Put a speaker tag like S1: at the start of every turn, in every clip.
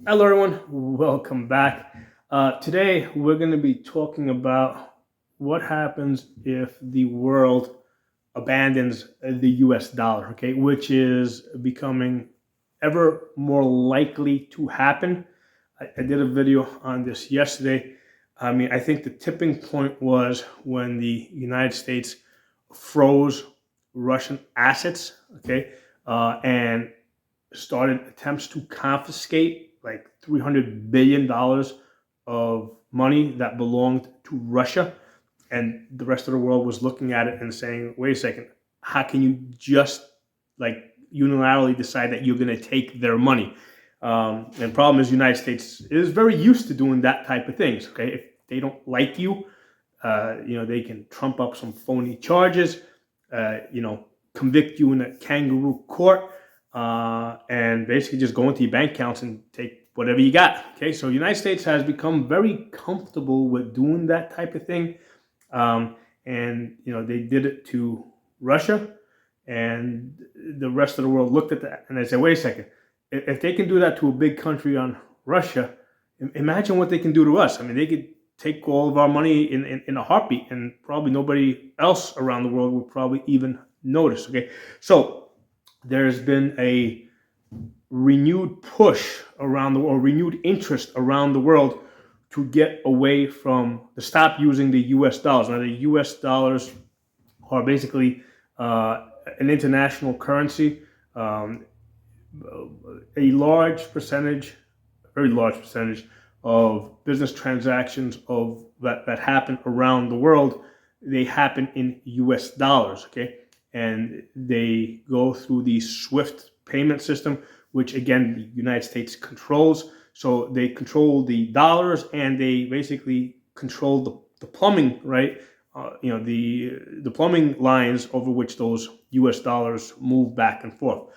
S1: Hello, everyone. Welcome back. Today, we're going to be talking about what happens if the world abandons the US dollar, okay, which is becoming ever more likely to happen. I did a video on this yesterday. I mean, I think the tipping point was when the United States froze Russian assets, okay, and started attempts to confiscate like $300 billion of money that belonged to Russia. And the rest of the world was looking at it and saying, wait a second, how can you just like unilaterally decide that you're going to take their money? And problem is, the United States is very used to doing that type of things. Okay, if they don't like you, they can trump up some phony charges, convict you in a kangaroo court, and basically just go into your bank accounts and take whatever you got. Okay, so the United States has become very comfortable with doing that type of thing, and they did it to Russia, and the rest of the world looked at that and they said, "Wait a second, if they can do that to a big country on Russia, imagine what they can do to us. I mean, they could take all of our money in a heartbeat, and probably nobody else around the world would probably even notice." Okay, so there's been a renewed push around the world, renewed interest around the world to get away from, to stop using the US dollars. Now, the US dollars are basically an international currency. A large percentage, a very large percentage of business transactions that happen around the world, they happen in US dollars, okay? And they go through the SWIFT payment system, which again, the United States controls. So they control the dollars and they basically control the plumbing, right? The plumbing lines over which those US dollars move back and forth.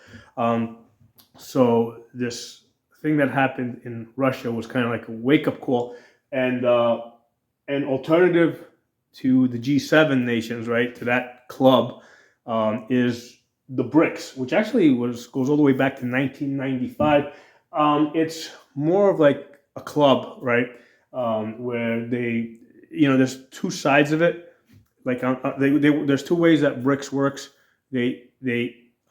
S1: So this thing that happened in Russia was kind of like a wake-up call, and an alternative to the G7 nations, right, to that club, is the BRICS, which actually goes all the way back to 1995. It's more of like a club, right, where there's two sides of it. Like there's two ways that BRICS works. They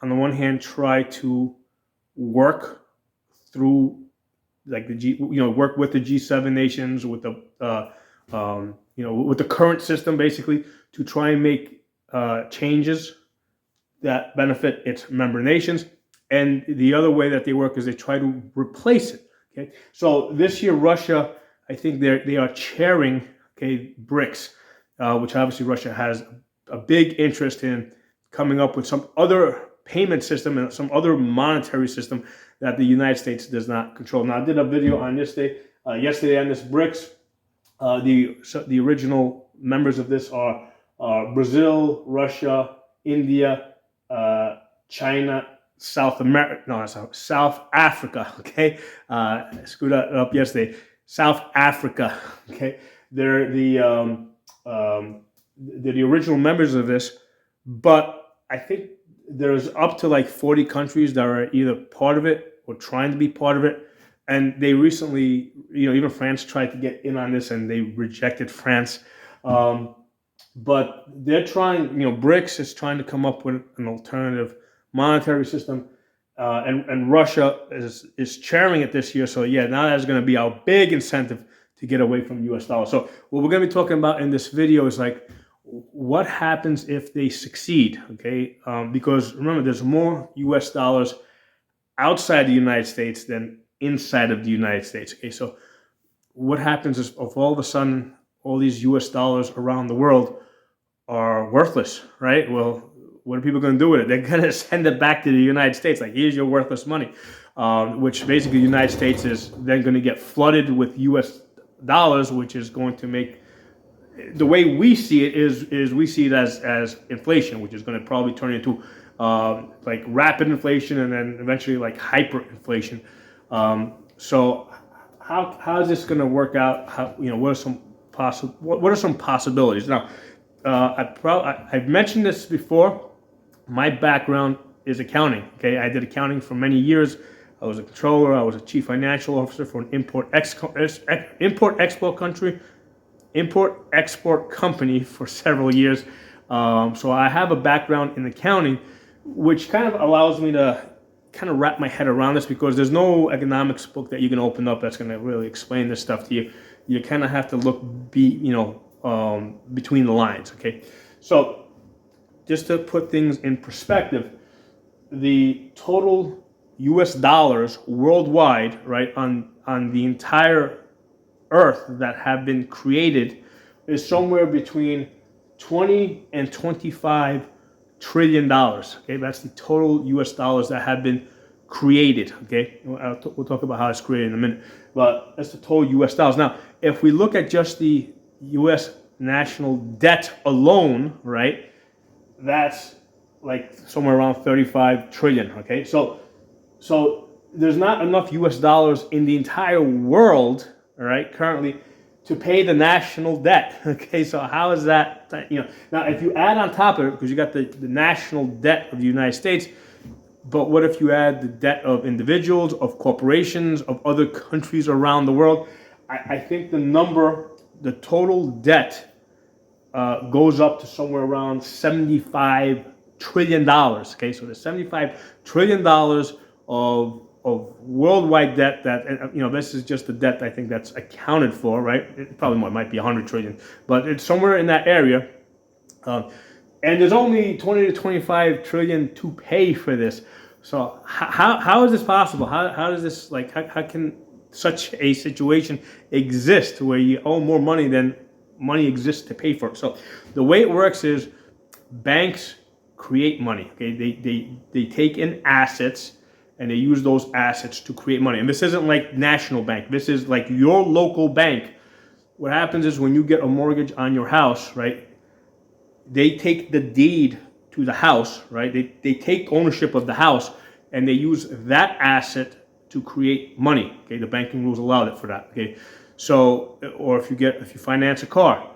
S1: on the one hand try to work through like work with the G7 nations, with the with the current system, basically to try and make changes that benefit its member nations. And the other way that they work is they try to replace it. Okay, so this year Russia, I think they are chairing, okay, BRICS, which obviously Russia has a big interest in coming up with some other payment system and some other monetary system that the United States does not control. Now, I did a video on this yesterday on this BRICS. The original members of this are Brazil, Russia, India, China, South America. No, South Africa. Okay, I screwed that up yesterday. South Africa. Okay, they're the original members of this, but I think there's up to like 40 countries that are either part of it or trying to be part of it. And they recently, even France tried to get in on this and they rejected France. But they're trying, BRICS is trying to come up with an alternative monetary system. And Russia is chairing it this year. So yeah, now that's going to be our big incentive to get away from US dollars. So what we're going to be talking about in this video is like, what happens if they succeed, okay? Because remember, there's more US dollars outside the United States than inside of the United States, okay? So what happens is if all of a sudden all these US dollars around the world are worthless, right? Well, what are people going to do with it? They're going to send it back to the United States, like, here's your worthless money, which basically the United States is then going to get flooded with US dollars, which is going to make, the way we see it is we see it as inflation, which is going to probably turn into like rapid inflation and then eventually like hyperinflation. So how is this going to work out? What are some possibilities? Now, I've mentioned this before. My background is accounting. Okay, I did accounting for many years. I was a controller. I was a chief financial officer for an import-export company for several years. So I have a background in accounting, which kind of allows me to kind of wrap my head around this, because there's no economics book that you can open up that's going to really explain this stuff to you. You kind of have to look, between the lines. Okay, so just to put things in perspective, the total U.S. dollars worldwide, right, on the entire Earth that have been created is somewhere between 20 and 25 trillion dollars. Okay, that's the total U.S. dollars that have been created. Okay, we'll talk about how it's created in a minute, but that's the total U.S. dollars. Now, if we look at just the U.S. national debt alone, right, that's like somewhere around 35 trillion. Okay, so there's not enough U.S. dollars in the entire world, all right, currently, to pay the national debt. Okay, so how is that? Now if you add on top of it, because you got the national debt of the United States, but what if you add the debt of individuals, of corporations, of other countries around the world? I think the total debt goes up to somewhere around $75 trillion. Okay, so there's $75 trillion of worldwide debt that, this is just the debt I think that's accounted for, right? It probably might be 100 trillion, but it's somewhere in that area. And there's only 20 to 25 trillion to pay for this. So how is this possible? How does this, how can such a situation exist where you owe more money than money exists to pay for it? So the way it works is banks create money. Okay, they take in assets and they use those assets to create money. And this isn't like National Bank. This is like your local bank. What happens is when you get a mortgage on your house, right, they take the deed to the house, right? They take ownership of the house and they use that asset to create money. Okay, the banking rules allow it for that. Okay, so, or if you finance a car,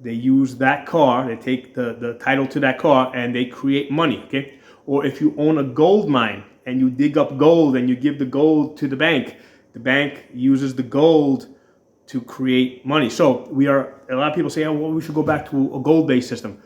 S1: they use that car, they take the title to that car and they create money. Okay, or if you own a gold mine and you dig up gold and you give the gold to the bank uses the gold to create money. So a lot of people say, oh, well, we should go back to a gold-based system.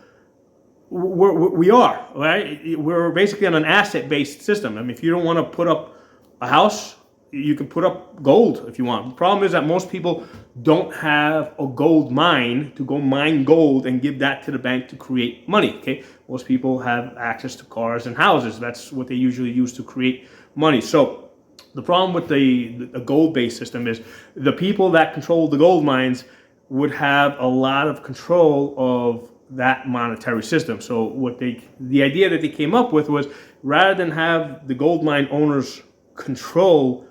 S1: We are, right? We're basically on an asset-based system. I mean, if you don't want to put up a house, you can put up gold if you want. The problem is that most people don't have a gold mine to go mine gold and give that to the bank to create money. Okay, most people have access to cars and houses. That's what they usually use to create money. So the problem with the gold-based system is the people that control the gold mines would have a lot of control of that monetary system. So the idea that they came up with was, rather than have the gold mine owners control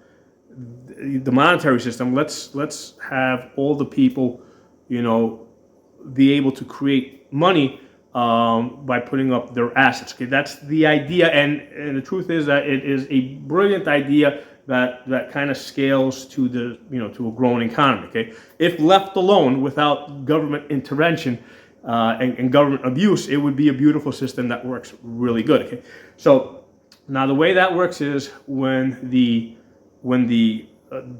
S1: the monetary system, let's have all the people, be able to create money by putting up their assets. Okay, that's the idea, and the truth is that it is a brilliant idea that kind of scales to to a growing economy. Okay, if left alone without government intervention and government abuse, it would be a beautiful system that works really good. Okay, so now the way that works is when the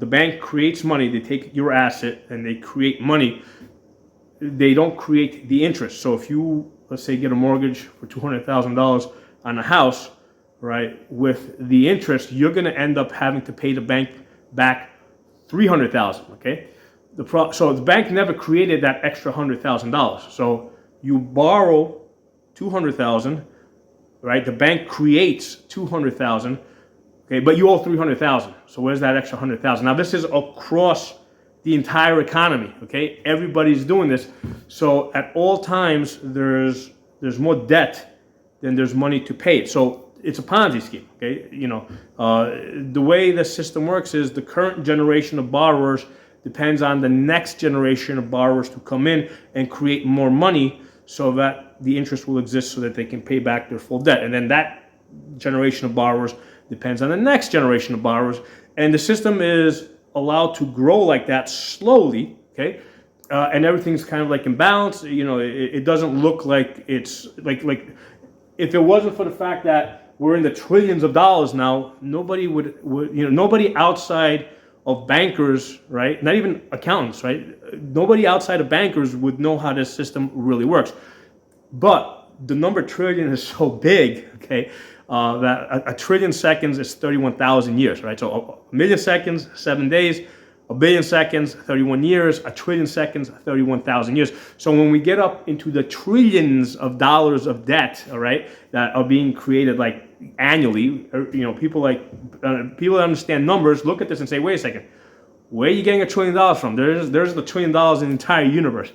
S1: bank creates money, they take your asset and they create money. They don't create the interest. So if you, let's say, get a mortgage for $200,000 on a house, right, with the interest, you're going to end up having to pay the bank back $300,000. Okay, so the bank never created that extra $100,000. So you borrow $200,000, right? The bank creates $200,000. Okay, but you owe $300,000. So where's that extra $100,000? Now this is across the entire economy. Okay, everybody's doing this. So at all times there's more debt than there's money to pay it. So it's a Ponzi scheme. Okay, the way the system works is the current generation of borrowers depends on the next generation of borrowers to come in and create more money, so that the interest will exist so that they can pay back their full debt. And then that generation of borrowers depends on the next generation of borrowers, and the system is allowed to grow like that slowly. Okay, and everything's kind of like in balance. It doesn't look like it's like if it wasn't for the fact that we're in the trillions of dollars now. Nobody nobody outside of bankers, right? Not even accountants, right? Nobody outside of bankers would know how this system really works. But the number trillion is so big, okay, that a trillion seconds is 31,000 years, right? So a million seconds, 7 days. A billion seconds, 31 years. A trillion seconds, 31,000 years. So when we get up into the trillions of dollars of debt, all right, that are being created like annually, people that understand numbers look at this and say, wait a second, where are you getting $1 trillion from? There's the $1 trillion in the entire universe,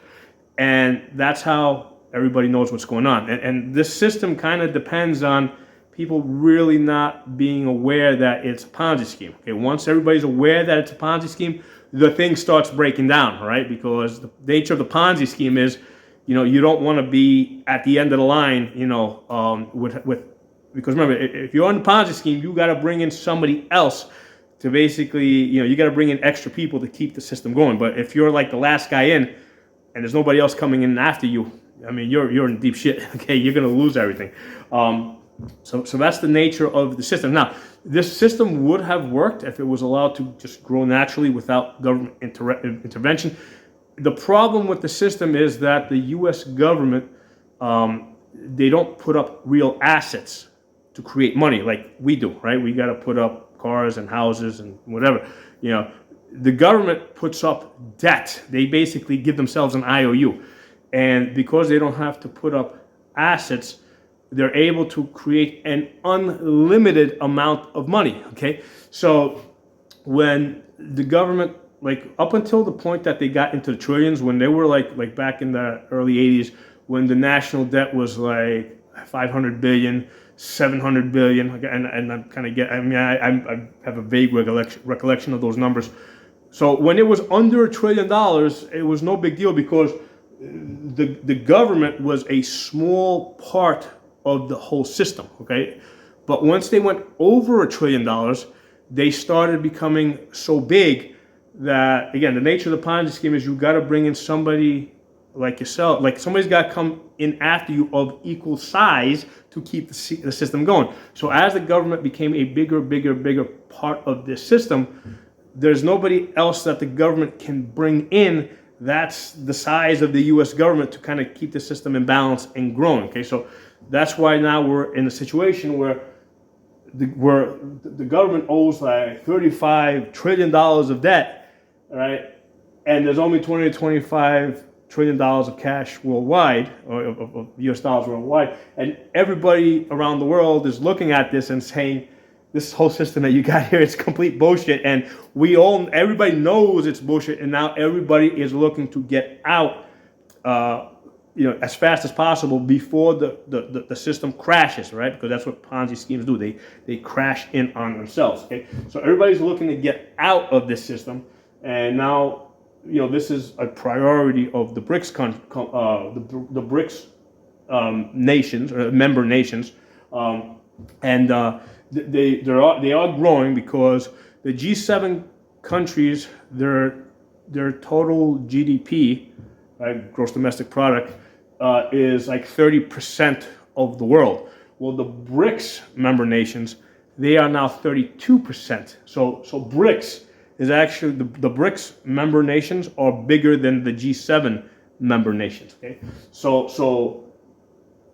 S1: and that's how everybody knows what's going on. And this system kind of depends on people really not being aware that it's a Ponzi scheme. Okay, once everybody's aware that it's a Ponzi scheme, the thing starts breaking down, right? Because the nature of the Ponzi scheme is, you don't want to be at the end of the line, because remember, if you're on the Ponzi scheme, you got to bring in somebody else to basically, you got to bring in extra people to keep the system going. But if you're like the last guy in, and there's nobody else coming in after you, I mean, you're in deep shit. Okay, you're gonna lose everything. So that's the nature of the system. Now, this system would have worked if it was allowed to just grow naturally without government intervention. The problem with the system is that the U.S. government, they don't put up real assets to create money like we do, right? We got to put up cars and houses and whatever. The government puts up debt. They basically give themselves an IOU. And because they don't have to put up assets, they're able to create an unlimited amount of money, okay? So when the government, like up until the point that they got into the trillions, when they were like back in the early 80s, when the national debt was like 500 billion, 700 billion, and I'm kind of I have a vague recollection of those numbers. So when it was under $1 trillion, it was no big deal because the government was a small part of the whole system, okay? But once they went over $1 trillion, they started becoming so big that, again, the nature of the Ponzi scheme is you got to bring in somebody like yourself, like somebody's got to come in after you of equal size to keep the system going. So as the government became a bigger part of this system, there's nobody else that the government can bring in that's the size of the U.S. government to kind of keep the system in balance and growing. Okay, so that's why now we're in a situation where the government owes like $35 trillion of debt, right? And there's only $20 to $25 trillion of cash worldwide, or of U.S. dollars worldwide, and everybody around the world is looking at this and saying, this whole system that you got here is complete bullshit, and everybody knows it's bullshit, and now everybody is looking to get out, as fast as possible before the system crashes, right? Because that's what Ponzi schemes do. They crash in on themselves. Okay, so everybody's looking to get out of this system, and now this is a priority of the BRICS the BRICS nations or member nations, and they are growing because the G7 countries, their total GDP, right, gross domestic product, is like 30% of the world. Well, the BRICS member nations, they are now 32%. So BRICS is actually the BRICS member nations are bigger than the G7 member nations. Okay, so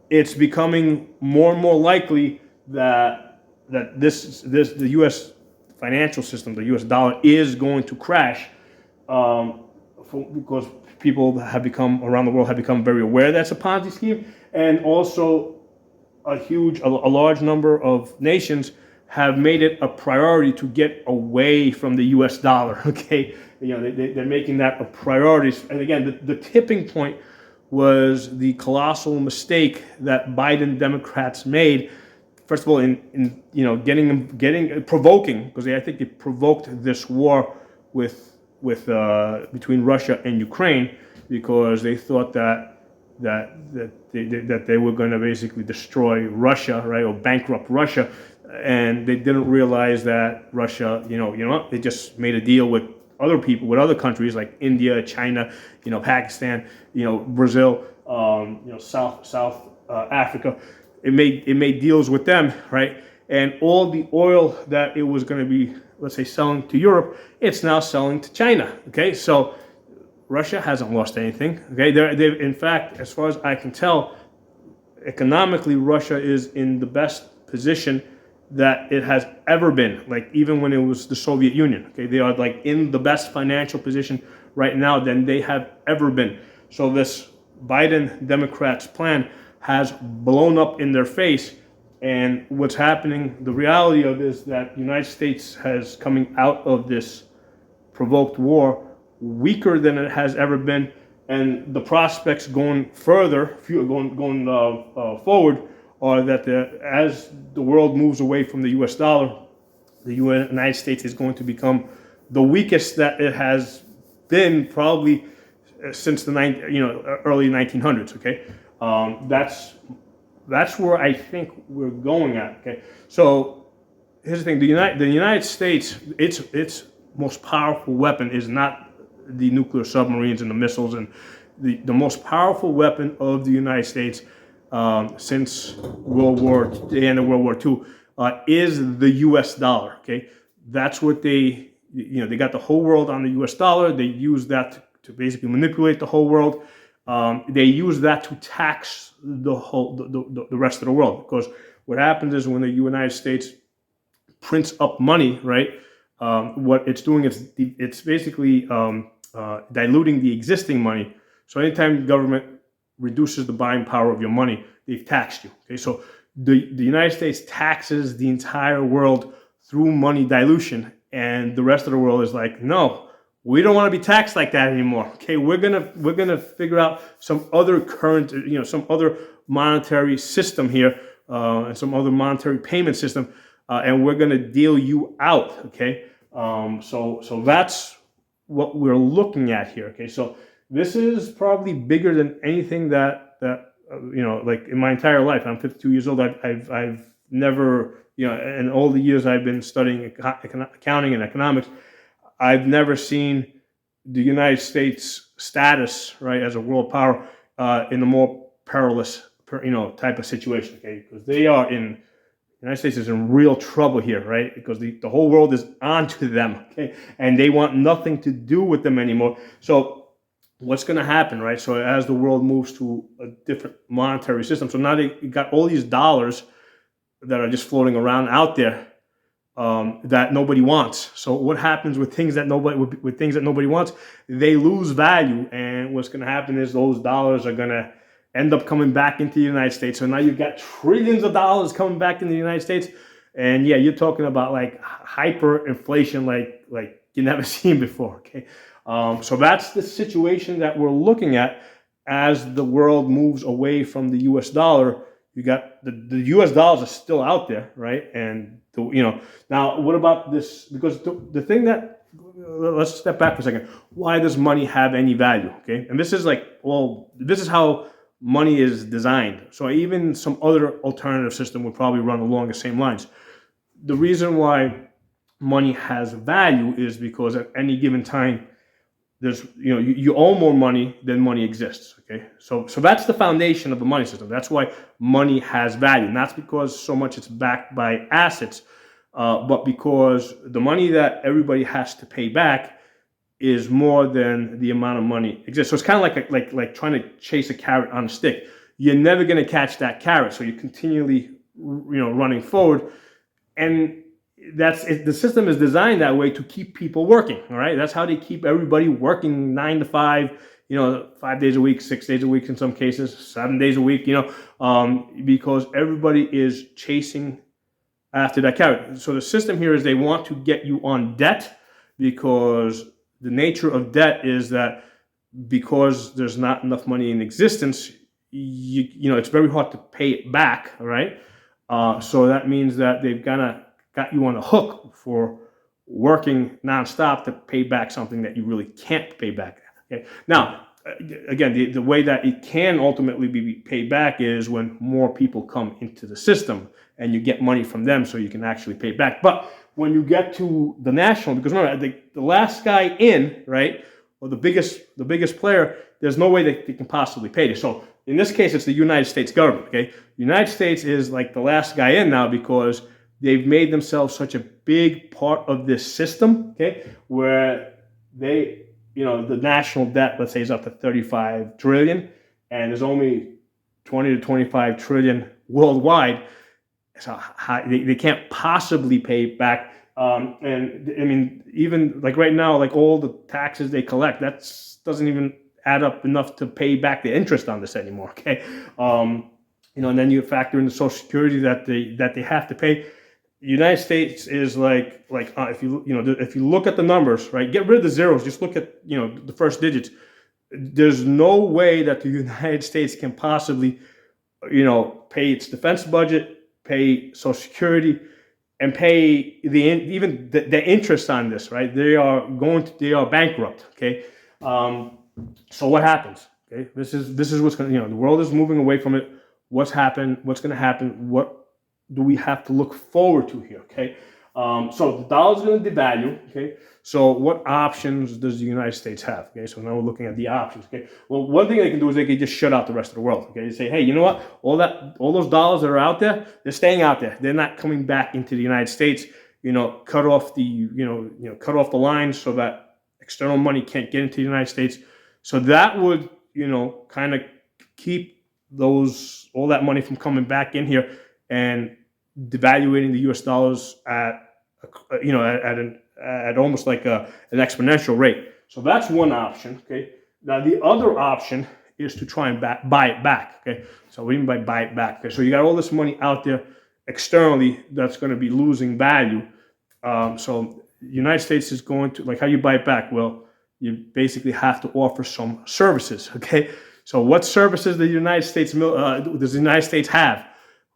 S1: it's becoming more and more likely that the U.S. financial system, the U.S. dollar, is going to crash, because people around the world have become very aware that's a Ponzi scheme, and also a large number of nations have made it a priority to get away from the U.S. dollar. Okay, they're making that a priority, and again, the tipping point was the colossal mistake that Biden Democrats made. First of all, in provoking, because I think they provoked this war between Russia and Ukraine, because they thought that they were going to basically destroy Russia, right, or bankrupt Russia, and they didn't realize that Russia, they just made a deal with other people, with other countries like India, China, Pakistan, Brazil, South Africa. it made deals with them, right? And all the oil that it was going to be, let's say, selling to Europe, it's now selling to China. Okay, so Russia hasn't lost anything. Okay, they in fact, as far as I can tell, economically, Russia is in the best position that it has ever been. Like even when it was the Soviet Union. Okay, they are like in the best financial position right now than they have ever been. So this Biden Democrats plan has blown up in their face. And what's happening, the reality of it is that the United States has coming out of this provoked war weaker than it has ever been, and the prospects going further, going forward, are that as the world moves away from the U.S. dollar, the United States is going to become the weakest that it has been probably since the early 1900s. Okay, that's where I think we're going at. Okay, so here's the thing: the United States, its most powerful weapon is not the nuclear submarines and the missiles, and the most powerful weapon of the United States since the end of World War II is the U.S. dollar. Okay, that's what they got the whole world on the U.S. dollar. They use that to basically manipulate the whole world. They use that to tax the rest of the world, because what happens is when the United States prints up money, right? What it's doing is it's basically diluting the existing money. So anytime government reduces the buying power of your money, they've taxed you. Okay, so the United States taxes the entire world through money dilution, and the rest of the world is like, no, we don't want to be taxed like that anymore. Okay, we're gonna figure out some other some other monetary system here, and some other monetary payment system, and we're gonna deal you out. Okay, so that's what we're looking at here. Okay, so this is probably bigger than anything that like in my entire life. I'm 52 years old. I've never, in all the years I've been studying accounting and economics, I've never seen the United States status, right, as a world power in a more perilous, type of situation. Okay, because the United States is in real trouble here, right? Because the whole world is onto them, okay, and they want nothing to do with them anymore. So what's going to happen, right? So as the world moves to a different monetary system, so now they got all these dollars that are just floating around out there. That nobody wants. So what happens with things that nobody wants? They lose value, and what's going to happen is those dollars are going to end up coming back into the United States. So now you've got trillions of dollars coming back into the United States, and yeah, you're talking about like hyperinflation, like you never seen before. Okay, so that's the situation that we're looking at as the world moves away from the U.S. dollar. You got the U.S. dollars are still out there, right? And now what about this? Because the thing that, let's step back for a second. Why does money have any value? Okay, and this is this is how money is designed. So even some other alternative system would probably run along the same lines. The reason why money has value is because at any given time, there's you owe more money than money exists. Okay, so that's the foundation of the money system. That's why money has value, not because so much it's backed by assets, but because the money that everybody has to pay back is more than the amount of money exists. So it's kind of like trying to chase a carrot on a stick. You're never going to catch that carrot, so you're continually running forward, and the system is designed that way to keep people working. All right, that's how they keep everybody working 9 to 5. 5 days a week, 6 days a week in some cases, 7 days a week. Because everybody is chasing after that carrot. So the system here is they want to get you on debt, because the nature of debt is that because there's not enough money in existence, it's very hard to pay it back. All right, so that means that they've got you on a hook for working nonstop to pay back something that you really can't pay back. Okay. Now, again, the way that it can ultimately be paid back is when more people come into the system and you get money from them, so you can actually pay back. But when you get to the national, because remember, the last guy in, right, or the biggest player, there's no way they can possibly pay this. So in this case, it's the United States government. Okay, the United States is like the last guy in now because they've made themselves such a big part of this system. Okay, where they, the national debt, let's say, is up to 35 trillion, and there's only 20 to 25 trillion worldwide. So they can't possibly pay back. And I mean, even like right now, like all the taxes they collect, that doesn't even add up enough to pay back the interest on this anymore. Okay, and then you factor in the Social Security that they have to pay. The United States is like if you look at the numbers, right, get rid of the zeros, just look at the first digits. There's no way that the United States can possibly pay its defense budget, pay Social Security, and pay even the interest on this, right? They are bankrupt. Okay, so what happens? Okay, this is what's going to, the world is moving away from it. What's happened? What's going to happen? What do we have to look forward to here? Okay, so the dollar is going to devalue. Okay, so what options does the United States have? Okay, so now we're looking at the options. Okay, well, one thing they can do is they can just shut out the rest of the world. Okay, they say, hey, you know what? All those dollars that are out there, they're staying out there. They're not coming back into the United States. Cut off the lines so that external money can't get into the United States. So that would kind of keep all that money from coming back in here and devaluating the U.S. dollars at almost like an exponential rate. So that's one option. Okay. Now the other option is to try and buy it back. Okay. So what do you mean by buy it back? Okay. So you got all this money out there externally that's going to be losing value. So the United States is going to, like, how you buy it back? Well, you basically have to offer some services. Okay. So what services does the United States have?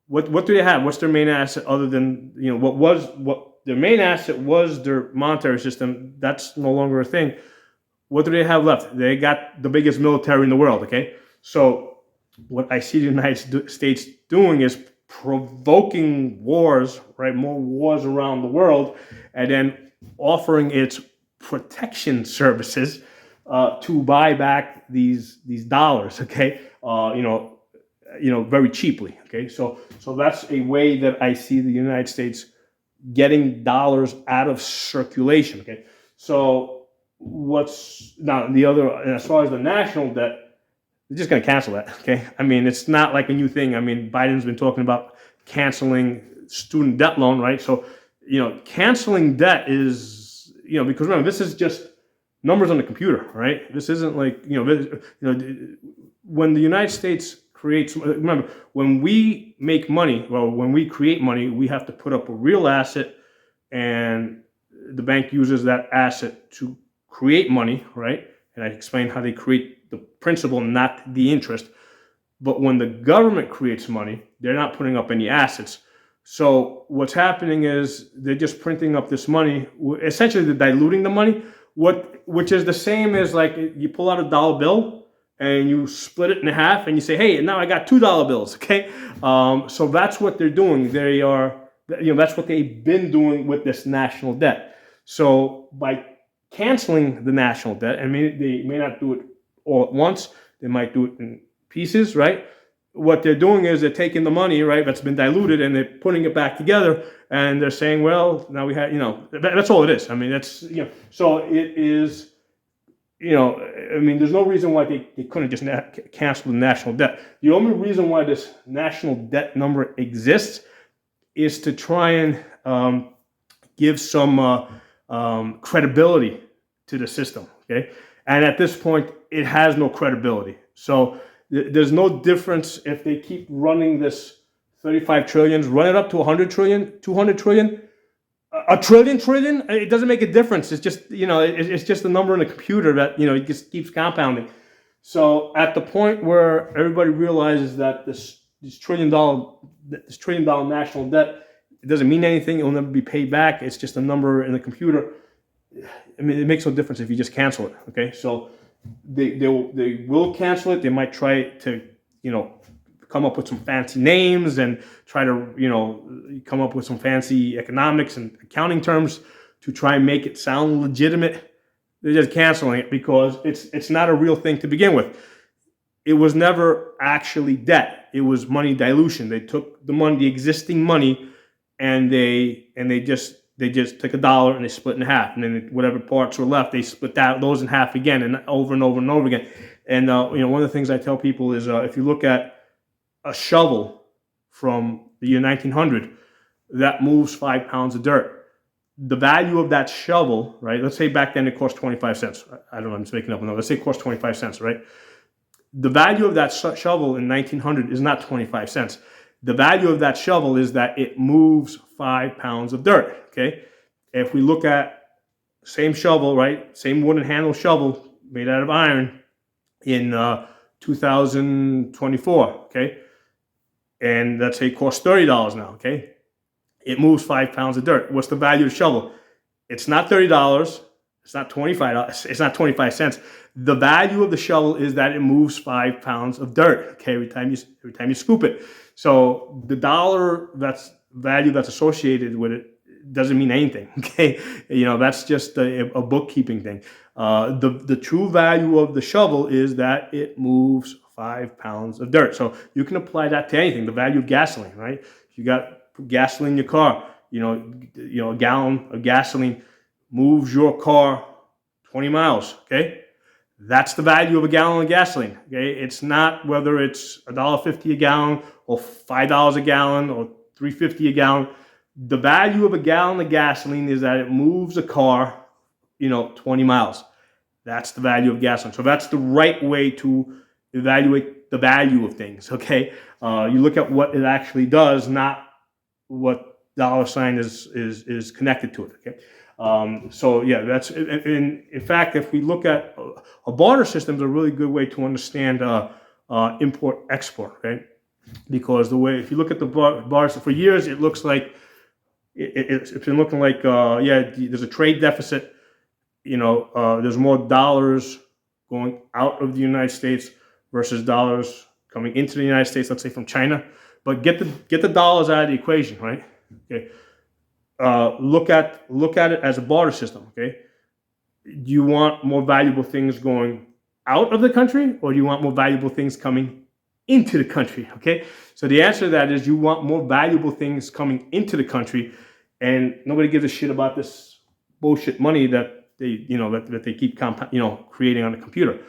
S1: What do they have? What's their main asset other than what their main asset was their monetary system? That's no longer a thing. What do they have left? They got the biggest military in the world. Okay, so what I see the United States doing is provoking wars, right? More wars around the world, and then offering its protection services to buy back these dollars. Okay, very cheaply. Okay, so that's a way that I see the United States getting dollars out of circulation. Okay, so what's now the other? And as far as the national debt, they're just going to cancel that. Okay, I mean, it's not like a new thing. I mean, Biden's been talking about canceling student debt loan, right? So canceling debt is because remember, this is just numbers on the computer, right? This isn't like when the United States creates. Remember, when we make money, when we create money, we have to put up a real asset, and the bank uses that asset to create money, right? And I explained how they create the principal, not the interest. But when the government creates money, they're not putting up any assets. So what's happening is they're just printing up this money. Essentially, they're diluting the money, which is the same as like you pull out a dollar bill and you split it in half and you say, hey, now I got $2 bills. Okay, so that's what they're doing. They are, that's what they've been doing with this national debt. So by canceling the national debt, I mean, they may not do it all at once. They might do it in pieces, right? What they're doing is they're taking the money, right, that's been diluted, and they're putting it back together, and they're saying, well, now we have, that's all it is. I mean, that's, so it is, I mean, there's no reason why they couldn't just cancel the national debt. The only reason why this national debt number exists is to try and give some credibility to the system, okay? And at this point, it has no credibility. So there's no difference if they keep running this 35 trillion, run it up to 100 trillion, 200 trillion, a trillion. It doesn't make a difference. It's just, it's just a number in a computer that, it just keeps compounding. So at the point where everybody realizes that this $1 trillion national debt, it doesn't mean anything. It will never be paid back. It's just a number in the computer. I mean, it makes no difference if you just cancel it. Okay, so they will cancel it. They might try to come up with some fancy names and try to come up with some fancy economics and accounting terms to try and make it sound legitimate. They're just canceling it because it's not a real thing to begin with. It was never actually debt. It was money dilution. They took the money, the existing money, and they just took a dollar and they split in half, and then whatever parts were left, they split those in half again, and over and over and over again. And one of the things I tell people is if you look at a shovel from the year 1900 that moves 5 pounds of dirt. The value of that shovel, right? Let's say back then it cost 25 cents. I don't know, I'm just making up a number. Let's say it cost 25 cents, right? The value of that shovel in 1900 is not 25 cents. The value of that shovel is that it moves 5 pounds of dirt, okay? If we look at same shovel, right? Same wooden handle shovel made out of iron in 2024, okay? And let's say it costs $30 now, okay? It moves 5 pounds of dirt. What's the value of the shovel? It's not $30. It's not $25. It's not 25 cents. The value of the shovel is that it moves 5 pounds of dirt. Okay, every time you scoop it. So the dollar value that's associated with it doesn't mean anything. Okay, that's just a bookkeeping thing. The true value of the shovel is that it moves 5 pounds of dirt. So you can apply that to anything. The value of gasoline, right? If you got gasoline in your car, a gallon of gasoline moves your car 20 miles, okay? That's the value of a gallon of gasoline, okay? It's not whether it's $1.50 a gallon or $5 a gallon or $3.50 a gallon. The value of a gallon of gasoline is that it moves a car, 20 miles. That's the value of gasoline. So that's the right way to evaluate the value of things, okay? You look at what it actually does, not what dollar sign is connected to it, okay? So yeah, that's in fact, if we look at a barter system, is a really good way to understand import export, right? Because if you look at the bars for years, it looks like it's been looking like there's a trade deficit. There's more dollars going out of the United States versus dollars coming into the United States. Let's say from China, but get the dollars out of the equation, right? Okay. Look at it as a barter system. Okay. Do you want more valuable things going out of the country, or do you want more valuable things coming into the country? Okay. So the answer to that is you want more valuable things coming into the country, and nobody gives a shit about this bullshit money that they that they keep creating on the computer.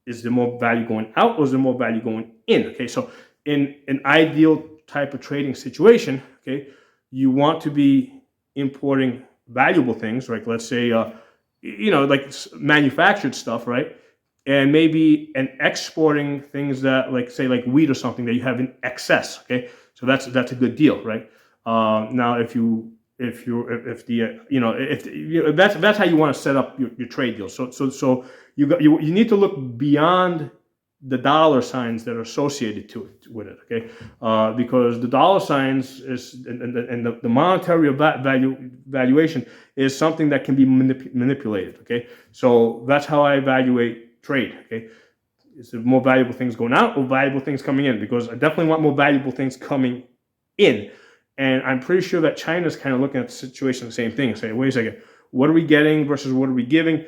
S1: Is there more value going out, or is there more value going in? Okay. So in an ideal type of trading situation, okay, you want to be importing valuable things, right? Let's say, like manufactured stuff, right? And exporting things that, like, say, like wheat or something that you have in excess. Okay, so that's a good deal, right? Now, if that's how you want to set up your trade deal. So you need to look beyond the dollar signs that are associated with it, okay? Because the dollar signs and the monetary valuation is something that can be manipulated, okay? So that's how I evaluate trade, okay? Is there more valuable things going out or valuable things coming in? Because I definitely want more valuable things coming in. And I'm pretty sure that China's kind of looking at the situation the same thing and saying, wait a second, what are we getting versus what are we giving?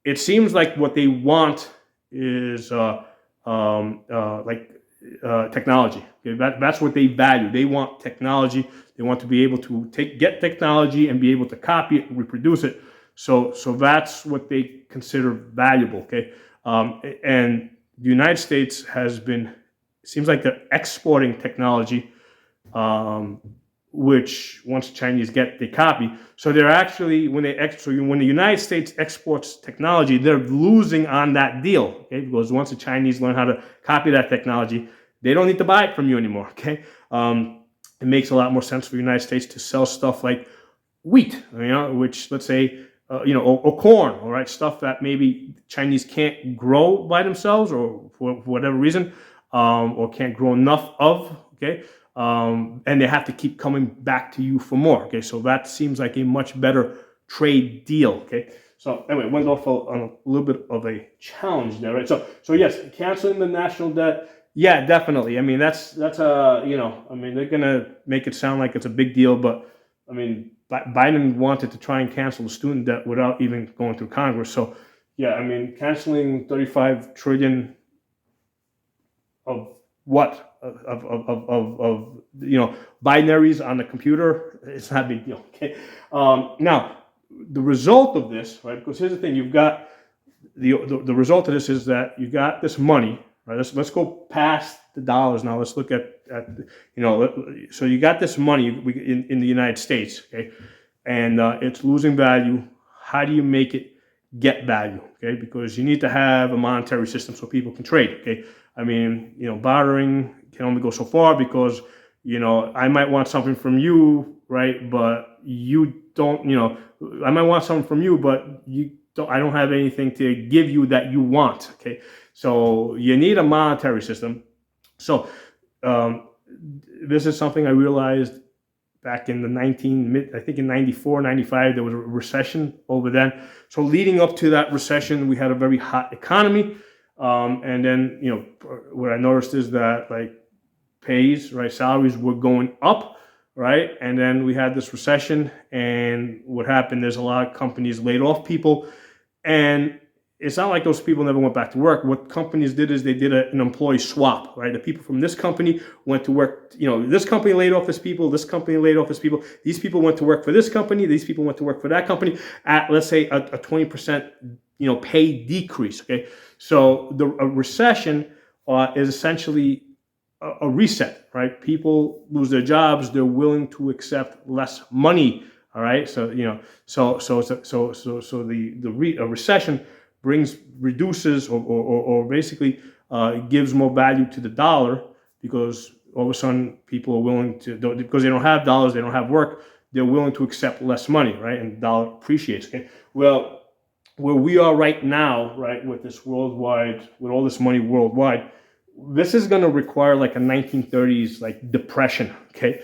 S1: It seems like what they want is technology. Okay? That's what they value. They want technology. They want to be able to get technology and be able to copy it and reproduce it. So that's what they consider valuable. Okay, and the United States seems like they're exporting technology, which once the Chinese get, they copy. So they're actually, when the United States exports technology, they're losing on that deal, okay? Because once the Chinese learn how to copy that technology, they don't need to buy it from you anymore, okay? It makes a lot more sense for the United States to sell stuff like wheat, which, let's say, or corn, all right, stuff that maybe Chinese can't grow by themselves or for whatever reason, or can't grow enough of, okay? And they have to keep coming back to you for more. Okay, so that seems like a much better trade deal. Okay, so anyway, went off on a little bit of a challenge there, right? So yes, canceling the national debt. Yeah, definitely. I mean, that's a they're gonna make it sound like it's a big deal, but I mean, Biden wanted to try and cancel the student debt without even going through Congress. So Yeah, I mean, canceling 35 trillion of what? Binaries on the computer, it's not a big deal. Okay. Now, the result of this, right? Because here's the thing: you've got the result of this is that you got this money, right? Let's go past the dollars now. Let's look at so you got this money in the United States, okay, and it's losing value. How do you make it get value? Okay, because you need to have a monetary system so people can trade. Okay, I mean, bartering can only go so far because I might want something from you, right? But you don't, I might want something from you, but I don't have anything to give you that you want. Okay, so you need a monetary system. So this is something I realized back in I think in 94, 95, there was a recession over then. So leading up to that recession, we had a very hot economy. And then, what I noticed is that like pays, right, salaries were going up, right? And then we had this recession, and what happened is a lot of companies laid off people, and it's not like those people never went back to work. What companies did is they did an employee swap, right? The people from this company went to work, this company laid off this people, this company laid off this people, these people went to work for this company, these people went to work for that company at, let's say, a 20%, pay decrease, okay? So a recession is essentially a reset, right? People lose their jobs, they're willing to accept less money, all right? So, a recession reduces or basically gives more value to the dollar, because all of a sudden people are willing to, because they don't have dollars, they don't have work, they're willing to accept less money, right? And the dollar appreciates. Okay. Well, where we are right now, right, with all this money worldwide, this is going to require like a 1930s like depression. Okay.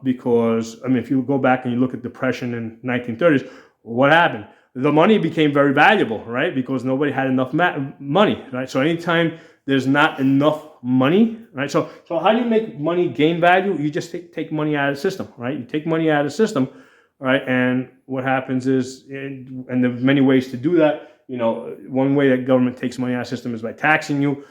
S1: Because I mean, if you go back and you look at depression in 1930s, what happened? The money became very valuable, right? Because nobody had enough money, right? So anytime there's not enough money, right? So how do you make money gain value? You just take money out of the system, right? You take money out of the system, right? And what happens is, and there's many ways to do that. One way that government takes money out of the system is by taxing you.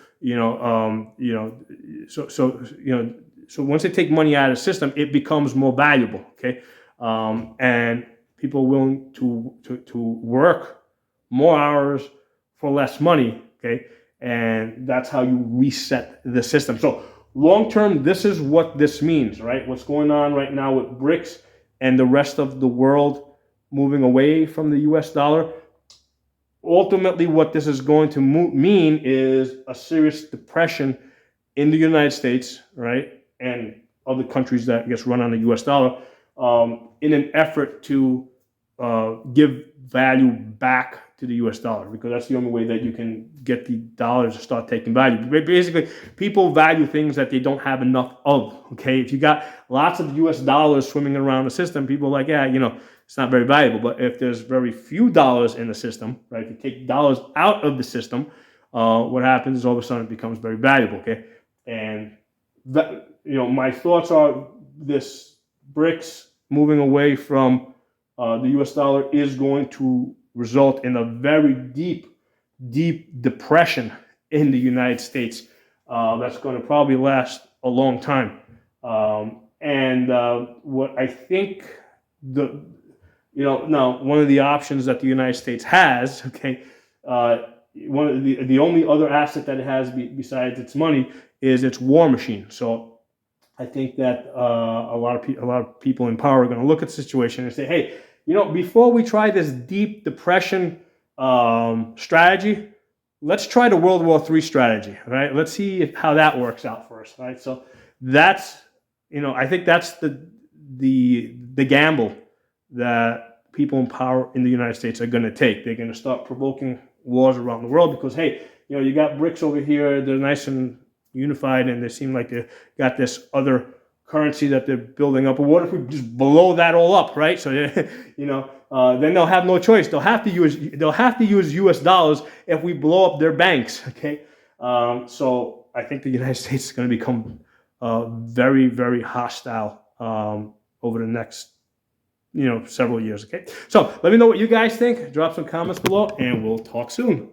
S1: So once they take money out of the system, it becomes more valuable, okay? And people are willing to work more hours for less money, okay? And that's how you reset the system. So long term, this is what this means, right? What's going on right now with BRICS and the rest of the world moving away from the US dollar. Ultimately, what this is going to mean is a serious depression in the United States, right? And other countries that I guess run on the US dollar, in an effort to give value back to the US dollar, because that's the only way that you can get the dollars to start taking value. Basically, people value things that they don't have enough of, okay? If you got lots of US dollars swimming around the system, people are like, it's not very valuable. But if there's very few dollars in the system, right? If you take dollars out of the system, what happens is all of a sudden it becomes very valuable, okay? And that, my thoughts are this: BRICS moving away from the US dollar is going to result in a very deep depression in the United States. That's going to probably last a long time. And what I think now one of the options that the United States has, okay, one of the only other asset that it has besides its money is its war machine. So I think that a lot of people in power are going to look at the situation and say, hey, before we try this deep depression strategy, let's try the World War III strategy, right? Let's see how that works out for us, right? So that's, I think that's the gamble that people in power in the United States are going to take. They're going to start provoking wars around the world because, hey, you got BRICS over here, they're nice and unified, and they seem like they got this other currency that they're building up. But what if we just blow that all up, right? So then they'll have no choice. They'll have to use U.S. dollars if we blow up their banks. Okay, so I think the United States is going to become very, very hostile over the next several years. Okay, so let me know what you guys think. Drop some comments below, and we'll talk soon.